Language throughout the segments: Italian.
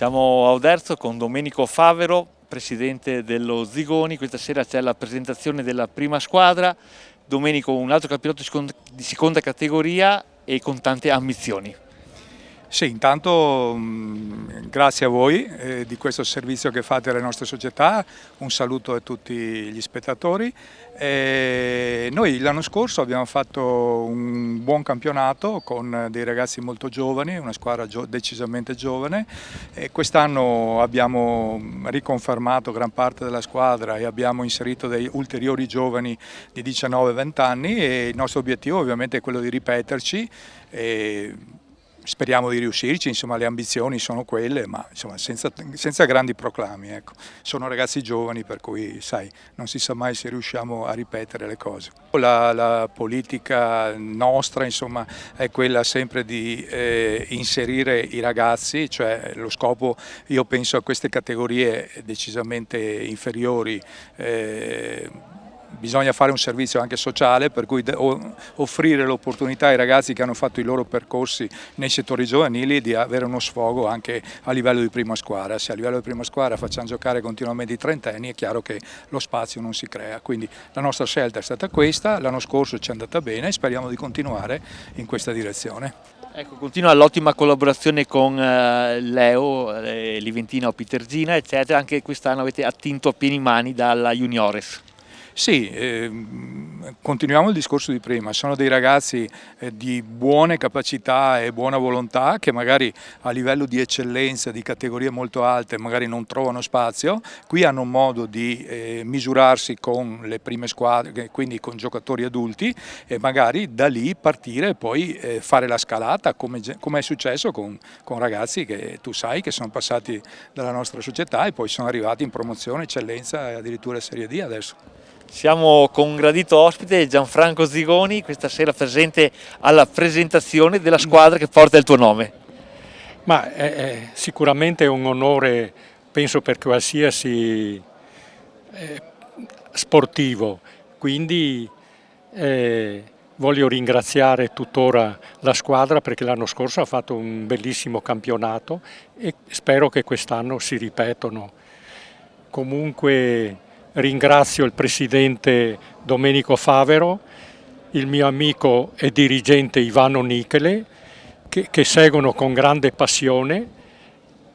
Siamo a Oderzo con Domenico Favero, presidente dello Zigoni. Questa sera c'è la presentazione della prima squadra. Domenico, un altro campionato di seconda categoria e con tante ambizioni. Sì, intanto grazie a voi di questo servizio che fate alle nostre società, un saluto a tutti gli spettatori. Noi l'anno scorso abbiamo fatto un buon campionato con dei ragazzi molto giovani, una squadra decisamente giovane, e quest'anno abbiamo riconfermato gran parte della squadra e abbiamo inserito dei ulteriori giovani di 19-20 anni e il nostro obiettivo ovviamente è quello di ripeterci. Speriamo di riuscirci, insomma le ambizioni sono quelle, ma insomma, senza grandi proclami. Ecco. Sono ragazzi giovani per cui sai, non si sa mai se riusciamo a ripetere le cose. La politica nostra insomma, è quella sempre di inserire i ragazzi, cioè lo scopo io penso a queste categorie decisamente inferiori. Bisogna fare un servizio anche sociale, per cui offrire l'opportunità ai ragazzi che hanno fatto i loro percorsi nei settori giovanili di avere uno sfogo anche a livello di prima squadra. Se a livello di prima squadra facciamo giocare continuamente i trentenni è chiaro che lo spazio non si crea, quindi la nostra scelta è stata questa, l'anno scorso ci è andata bene e speriamo di continuare in questa direzione. Ecco, continua l'ottima collaborazione con Leo, Liventina o Piterzina, eccetera. Anche quest'anno avete attinto a pieni mani dalla Juniores. Sì, continuiamo il discorso di prima, sono dei ragazzi di buone capacità e buona volontà che magari a livello di eccellenza, di categorie molto alte magari non trovano spazio, qui hanno modo di misurarsi con le prime squadre, quindi con giocatori adulti e magari da lì partire e poi fare la scalata come è successo con ragazzi che tu sai che sono passati dalla nostra società e poi sono arrivati in promozione, eccellenza e addirittura Serie D adesso. Siamo con un gradito ospite, Gianfranco Zigoni, questa sera presente alla presentazione della squadra che porta il tuo nome. Ma è sicuramente un onore, penso, per qualsiasi sportivo, quindi voglio ringraziare tuttora la squadra perché l'anno scorso ha fatto un bellissimo campionato e spero che quest'anno si ripetano. Comunque ringrazio il presidente Domenico Favero, il mio amico e dirigente Ivano Nichele, che seguono con grande passione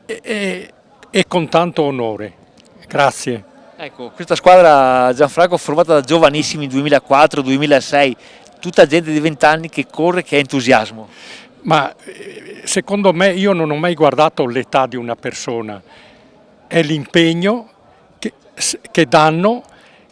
e con tanto onore. Grazie. Ecco, questa squadra, Gianfranco, formata da giovanissimi 2004-2006, tutta gente di 20 anni che corre, che ha entusiasmo. Ma secondo me io non ho mai guardato l'età di una persona, è l'impegno che danno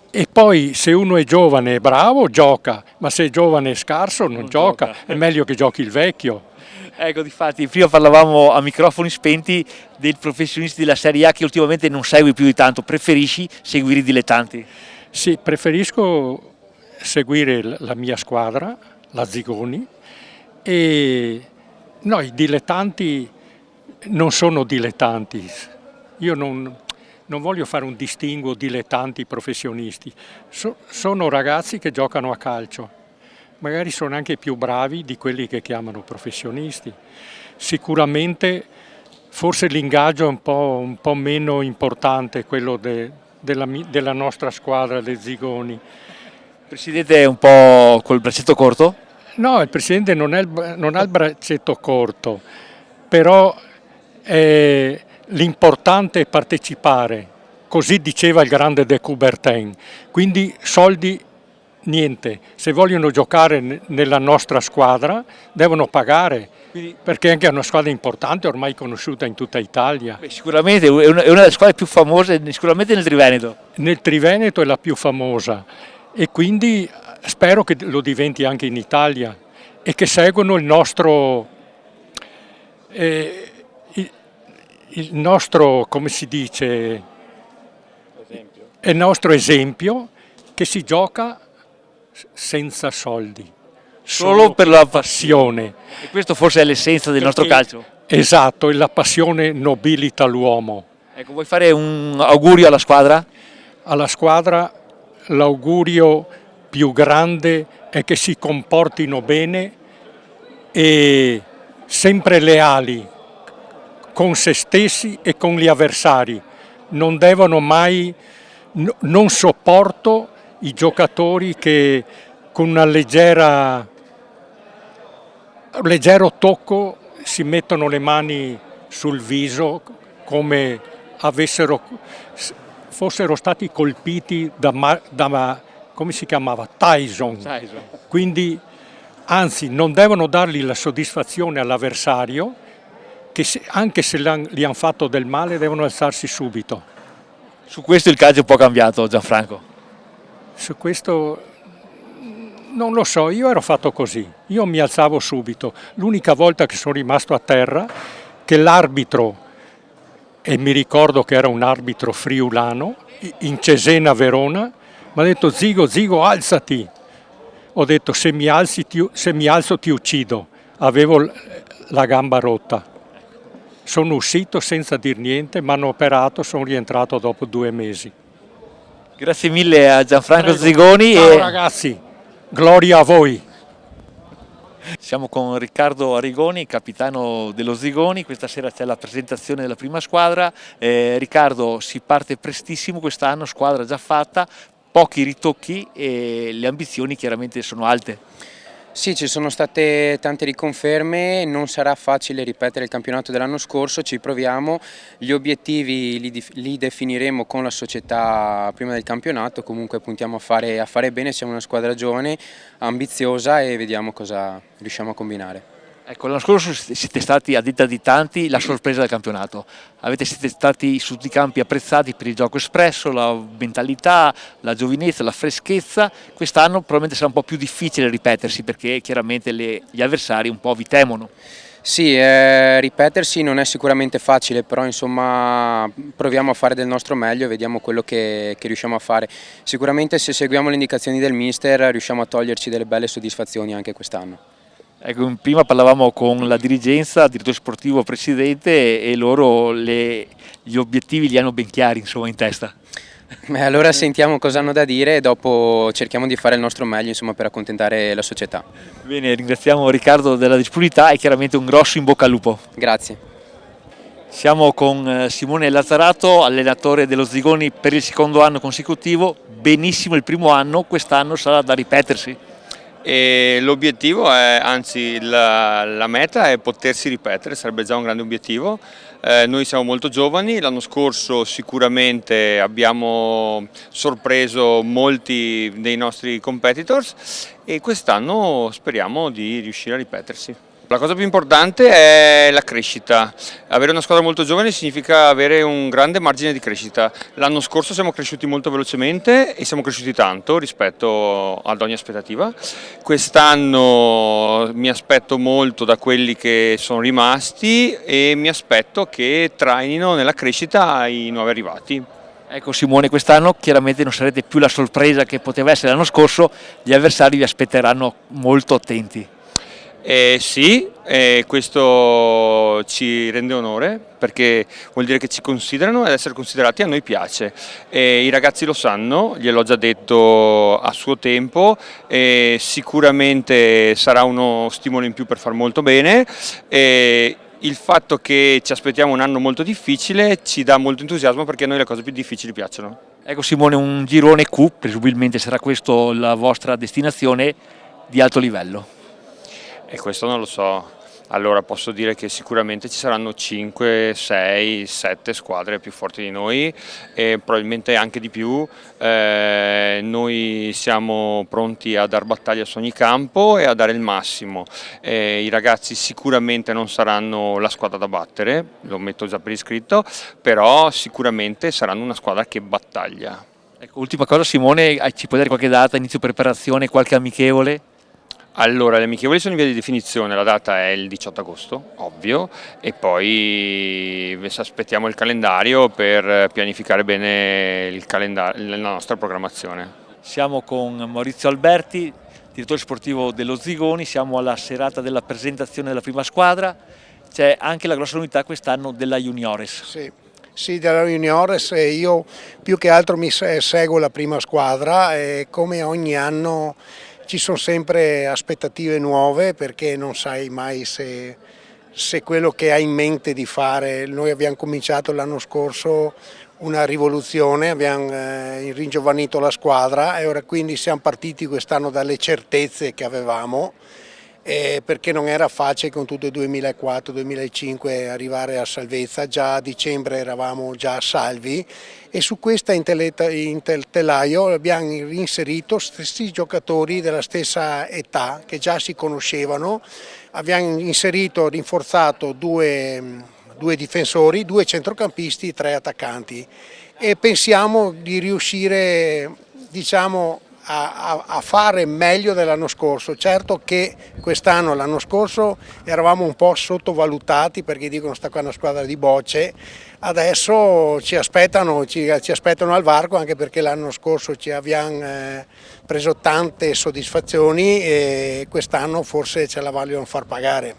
e poi se uno è giovane e bravo gioca, ma se è giovane e scarso non gioca, è meglio che giochi il vecchio. Ecco, difatti prima parlavamo a microfoni spenti dei professionisti della Serie A che ultimamente non segui più di tanto, preferisci seguire i dilettanti? Sì, preferisco seguire la mia squadra, la Zigoni, e no, i dilettanti non sono dilettanti, io non voglio fare un distinguo dilettanti professionisti, sono ragazzi che giocano a calcio, magari sono anche più bravi di quelli che chiamano professionisti. Sicuramente forse l'ingaggio è un po' meno importante, quello della nostra squadra, dei Zigoni. Il presidente è un po' col braccetto corto? No, il presidente non ha il braccetto corto, però l'importante è partecipare, così diceva il grande De Coubertin, quindi soldi niente, se vogliono giocare nella nostra squadra devono pagare, perché è anche una squadra importante, ormai conosciuta in tutta Italia. Beh, sicuramente è una delle squadre più famose, sicuramente nel Triveneto. Nel Triveneto è la più famosa e quindi spero che lo diventi anche in Italia e che seguano il nostro, come si dice, il nostro esempio, che si gioca senza soldi, solo per la passione. E questo forse è l'essenza del nostro calcio. Esatto, e la passione nobilita l'uomo. Ecco, vuoi fare un augurio alla squadra? Alla squadra l'augurio più grande è che si comportino bene e sempre leali con se stessi e con gli avversari. Non devono mai, non sopporto i giocatori che con un leggero tocco si mettono le mani sul viso come fossero stati colpiti da come si chiamava? Tyson. Quindi, anzi, non devono dargli la soddisfazione all'avversario, che anche se gli hanno fatto del male devono alzarsi subito. Su questo il calcio è un po' cambiato, Gianfranco. Su questo non lo so, io ero fatto così, io mi alzavo subito. L'unica volta che sono rimasto a terra, che l'arbitro, e mi ricordo che era un arbitro friulano, in Cesena Verona, mi ha detto Zigo, alzati. Ho detto se mi alzo ti uccido. Avevo la gamba rotta. Sono uscito senza dir niente, mi hanno operato, sono rientrato dopo 2 mesi. Grazie mille a Gianfranco Zigoni. Ciao ragazzi, gloria a voi. Siamo con Riccardo Arrigoni, capitano dello Zigoni. Questa sera c'è la presentazione della prima squadra. Riccardo, si parte prestissimo quest'anno, squadra già fatta, pochi ritocchi e le ambizioni chiaramente sono alte. Sì, ci sono state tante riconferme, non sarà facile ripetere il campionato dell'anno scorso, ci proviamo, gli obiettivi li definiremo con la società prima del campionato, comunque puntiamo a fare bene, siamo una squadra giovane, ambiziosa e vediamo cosa riusciamo a combinare. Ecco, l'anno scorso siete stati, a detta di tanti, la sorpresa del campionato. Siete stati su tutti i campi apprezzati per il gioco espresso, la mentalità, la giovinezza, la freschezza. Quest'anno probabilmente sarà un po' più difficile ripetersi perché chiaramente gli avversari un po' vi temono. Sì, ripetersi non è sicuramente facile, però insomma proviamo a fare del nostro meglio e vediamo quello che riusciamo a fare. Sicuramente se seguiamo le indicazioni del mister riusciamo a toglierci delle belle soddisfazioni anche quest'anno. Ecco, prima parlavamo con la dirigenza, direttore sportivo, presidente e loro gli obiettivi li hanno ben chiari insomma, in testa. Allora sentiamo cosa hanno da dire e dopo cerchiamo di fare il nostro meglio insomma, per accontentare la società. Bene, ringraziamo Riccardo della disponibilità e chiaramente un grosso in bocca al lupo. Grazie. Siamo con Simone Lazzarato, allenatore dello Zigoni per il secondo anno consecutivo. Benissimo il primo anno, quest'anno sarà da ripetersi. E l'obiettivo è, anzi la meta è potersi ripetere, sarebbe già un grande obiettivo. Noi siamo molto giovani, l'anno scorso sicuramente abbiamo sorpreso molti dei nostri competitors e quest'anno speriamo di riuscire a ripetersi. La cosa più importante è la crescita. Avere una squadra molto giovane significa avere un grande margine di crescita. L'anno scorso siamo cresciuti molto velocemente e siamo cresciuti tanto rispetto ad ogni aspettativa. Quest'anno mi aspetto molto da quelli che sono rimasti e mi aspetto che trainino nella crescita i nuovi arrivati. Ecco Simone, quest'anno chiaramente non sarete più la sorpresa che poteva essere l'anno scorso, gli avversari vi aspetteranno molto attenti. Sì, questo ci rende onore perché vuol dire che ci considerano ed essere considerati a noi piace. I ragazzi lo sanno, gliel'ho già detto a suo tempo, sicuramente sarà uno stimolo in più per far molto bene. Il fatto che ci aspettiamo un anno molto difficile ci dà molto entusiasmo perché a noi le cose più difficili piacciono. Ecco Simone, un girone Q, presumibilmente sarà questa la vostra destinazione di alto livello. E questo non lo so, allora posso dire che sicuramente ci saranno 5, 6, 7 squadre più forti di noi e probabilmente anche di più. Noi siamo pronti a dar battaglia su ogni campo e a dare il massimo. I ragazzi sicuramente non saranno la squadra da battere, lo metto già per iscritto, però sicuramente saranno una squadra che battaglia. Ecco, ultima cosa Simone, ci puoi dare qualche data, inizio preparazione, qualche amichevole? Allora, le amichevoli sono in via di definizione, la data è il 18 agosto, ovvio, e poi aspettiamo il calendario per pianificare bene la nostra programmazione. Siamo con Maurizio Alberti, direttore sportivo dello Zigoni, siamo alla serata della presentazione della prima squadra, c'è anche la grossa novità quest'anno della Juniores. Sì, della Juniores io più che altro mi seguo la prima squadra e come ogni anno ci sono sempre aspettative nuove perché non sai mai se se quello che ha in mente di fare. Noi abbiamo cominciato l'anno scorso una rivoluzione, abbiamo ringiovanito la squadra e ora quindi siamo partiti quest'anno dalle certezze che avevamo, perché non era facile con tutto il 2004-2005 arrivare a salvezza, già a dicembre eravamo già salvi e su questa intertelaio abbiamo inserito stessi giocatori della stessa età che già si conoscevano, abbiamo inserito, rinforzato due difensori, 2 centrocampisti, 3 attaccanti e pensiamo di riuscire, diciamo, a fare meglio dell'anno scorso. Certo che quest'anno, l'anno scorso eravamo un po' sottovalutati perché dicono sta qua una squadra di bocce, adesso ci aspettano al varco, anche perché l'anno scorso ci abbiamo preso tante soddisfazioni e quest'anno forse ce la vogliono far pagare.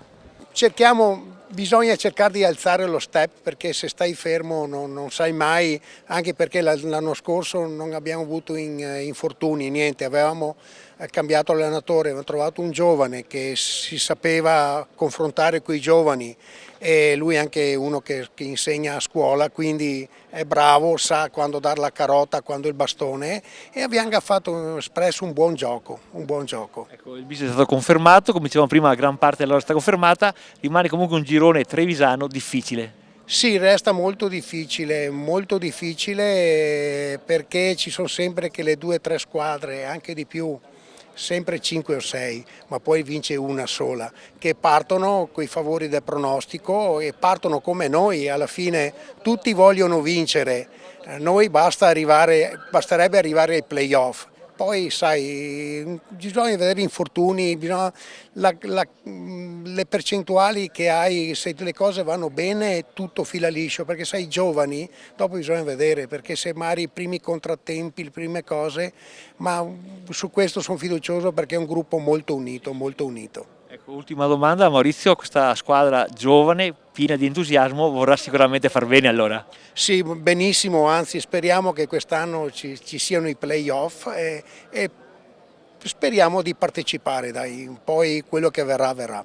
Bisogna cercare di alzare lo step, perché se stai fermo non sai mai, anche perché l'anno scorso non abbiamo avuto infortuni, niente, avevamo cambiato allenatore, abbiamo trovato un giovane che si sapeva confrontare con i giovani e lui è anche uno che insegna a scuola, quindi è bravo, sa quando dare la carota, quando il bastone e abbiamo espresso un buon gioco. Ecco, il bis è stato confermato, come dicevamo prima, gran parte della rosa è stata confermata, rimane comunque un girone trevisano difficile. Sì, resta molto difficile perché ci sono sempre che le 2 o 3 squadre, anche di più, sempre 5 o 6, ma poi vince una sola, che partono coi favori del pronostico e partono come noi, alla fine tutti vogliono vincere, noi basterebbe arrivare ai playoff. Poi sai, bisogna vedere infortuni, le percentuali che hai, se le cose vanno bene tutto fila liscio, perché sai giovani, dopo bisogna vedere, perché se magari i primi contrattempi, le prime cose, ma su questo sono fiducioso perché è un gruppo molto unito, molto unito. Ecco, ultima domanda, Maurizio, questa squadra giovane, piena di entusiasmo, vorrà sicuramente far bene allora? Sì, benissimo, anzi speriamo che quest'anno ci siano i playoff e speriamo di partecipare, dai, poi quello che verrà verrà.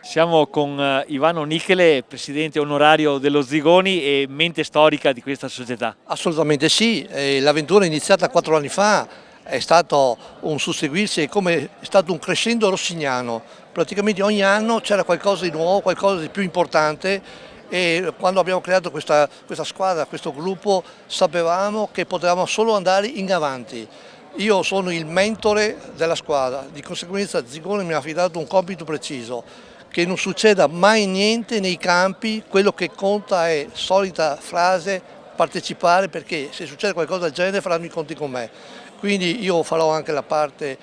Siamo con Ivano Nichele, presidente onorario dello Zigoni e mente storica di questa società. Assolutamente sì, l'avventura iniziata 4 anni fa è stato un susseguirsi, è stato un crescendo rossignano, praticamente ogni anno c'era qualcosa di nuovo, qualcosa di più importante e quando abbiamo creato questa squadra, questo gruppo, sapevamo che potevamo solo andare in avanti. Io sono il mentore della squadra, di conseguenza Zigoni mi ha affidato un compito preciso, che non succeda mai niente nei campi, quello che conta è, solita frase, partecipare, perché se succede qualcosa del genere faranno i conti con me. Quindi io farò anche la parte,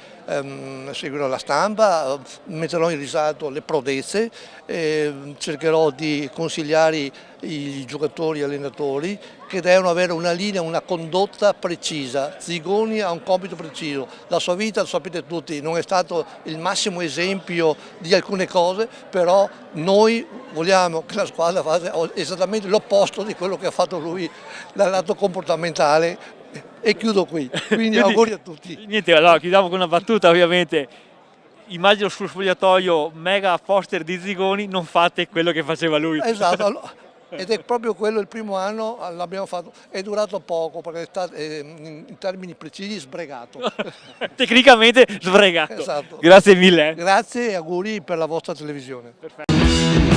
seguirò la stampa, metterò in risalto le prodezze, cercherò di consigliare i giocatori e allenatori che devono avere una linea, una condotta precisa. Zigoni ha un compito preciso, la sua vita, lo sapete tutti, non è stato il massimo esempio di alcune cose, però noi vogliamo che la squadra faccia esattamente l'opposto di quello che ha fatto lui dal lato comportamentale. E chiudo qui, quindi auguri a tutti. Niente, allora chiudiamo con una battuta ovviamente. Immagino sul sfogliatoio mega poster di Zigoni, non fate quello che faceva lui. Esatto, ed è proprio quello il primo anno, l'abbiamo fatto, è durato poco perché è stato, in termini precisi, sbregato. Tecnicamente sbregato. Esatto. Grazie mille. Grazie e auguri per la vostra televisione. Perfetto.